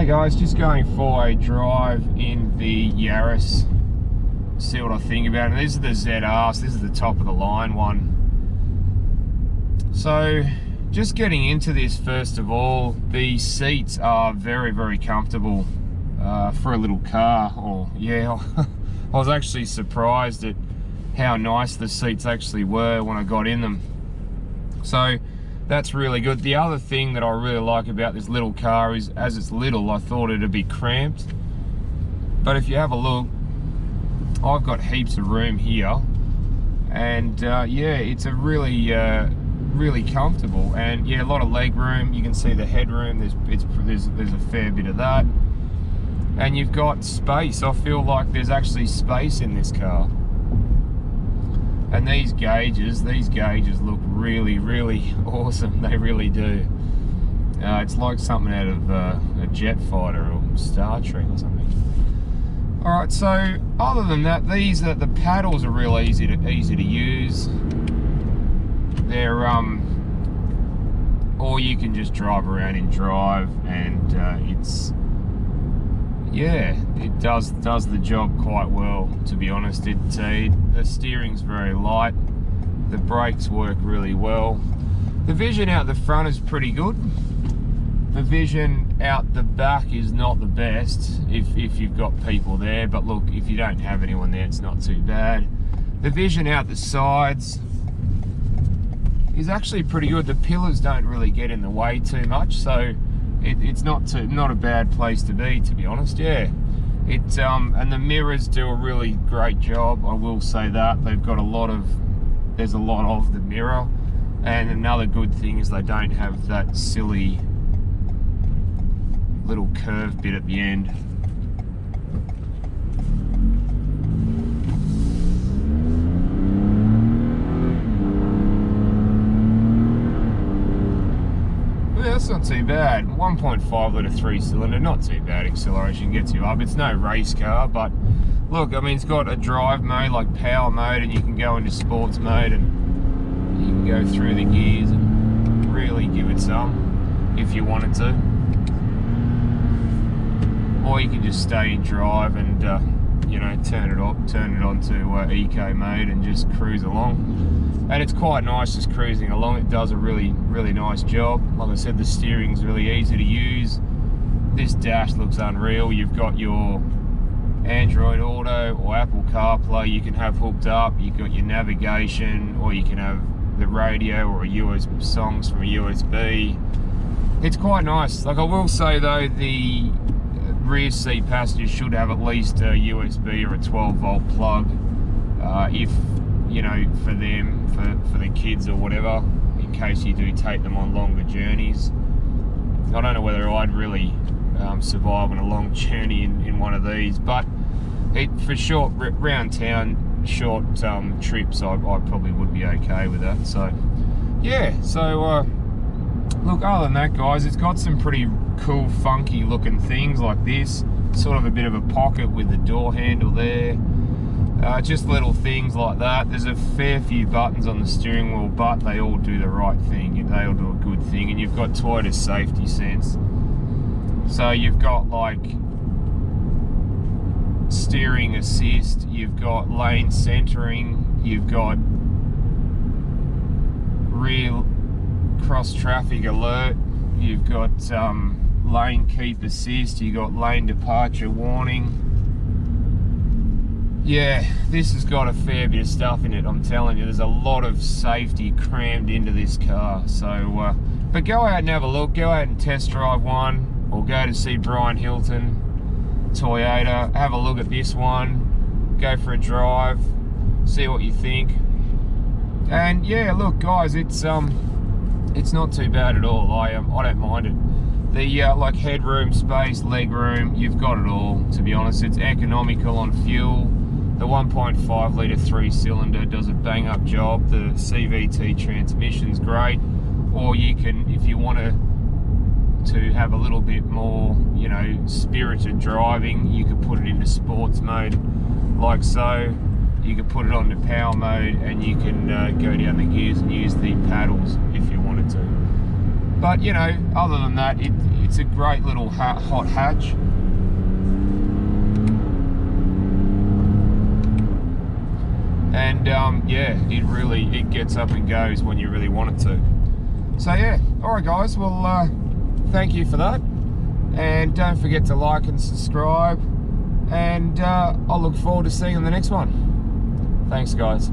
Hey guys, just going for a drive in the Yaris. See what I think about it. These are the ZRs, this is the top of the line one. So, just getting into this first of all, the seats are very, very comfortable for a little car. I was actually surprised at how nice the seats actually were when I got in them. So, that's really good. The other thing that I really like about this little car is, as it's little, I thought it'd be cramped. But if you have a look, I've got heaps of room here. And yeah, it's a really, really comfortable. And yeah, a lot of leg room. You can see the headroom. There's a fair bit of that. And you've got space. I feel like there's actually space in this car. And these gauges look really, really awesome. They really do. It's like something out of a jet fighter or Star Trek or something. All right, so other than that, the paddles are real easy to use. They're or you can just drive around in drive, and it does the job quite well, to be honest. The steering's very light, the brakes work really well. The vision out the front is pretty good. The vision out the back is not the best if you've got people there, but look, if you don't have anyone there, it's not too bad. The vision out the sides is actually pretty good. The pillars don't really get in the way too much, so it's not a bad place to be honest. Yeah, and the mirrors do a really great job, I will say that. They've got there's a lot of the mirror, and another good thing is they don't have that silly little curve bit at the end. That's not too bad. 1.5 litre 3-cylinder, not too bad. Acceleration gets you up. It's no race car, but look, I mean, it's got a drive mode, like power mode, and you can go into sports mode and you can go through the gears and really give it some if you wanted to. Or you can just stay in drive and you know, turn it on to eco mode and just cruise along. And it's quite nice just cruising along. It does a really, really nice job. Like I said, the steering's really easy to use. This dash looks unreal. You've got your Android Auto or Apple CarPlay you can have hooked up. You've got your navigation, or you can have the radio or songs from a USB. It's quite nice. Like, I will say though, the rear seat passengers should have at least a USB or a 12-volt plug, if you know, for them, for the kids or whatever, in case you do take them on longer journeys. I don't know whether I'd really survive on a long journey in one of these, but for short round town, short trips, I probably would be okay with that. So yeah, so look, other than that, guys, it's got some pretty cool, funky looking things like this. Sort of a bit of a pocket with the door handle there. Just little things like that. There's a fair few buttons on the steering wheel, but they all do the right thing. They all do a good thing. And you've got Toyota safety sense. So you've got like steering assist, you've got lane centering, you've got rear cross traffic alert, you've got lane keep assist, you've got lane departure warning. Yeah, this has got a fair bit of stuff in it, I'm telling you. There's a lot of safety crammed into this car. So, but go out and have a look. Go out and test drive one, or go to see Brian Hilton, Toyota. Have a look at this one. Go for a drive. See what you think. And yeah, look, guys, it's not too bad at all. I don't mind it. The like headroom, space, leg room, you've got it all. To be honest, it's economical on fuel. The 1.5 litre 3-cylinder does a bang up job. The CVT transmission's great. Or you can, if you want to have a little bit more, you know, spirited driving, you could put it into sports mode, like so. You could put it on the power mode, and you can go down the gears and use the paddles if you wanted to. But you know, other than that, it's a great little hot hatch. And yeah, it gets up and goes when you really want it to. So yeah, alright guys, well thank you for that, and don't forget to like and subscribe, and I'll look forward to seeing you in the next one. Thanks guys.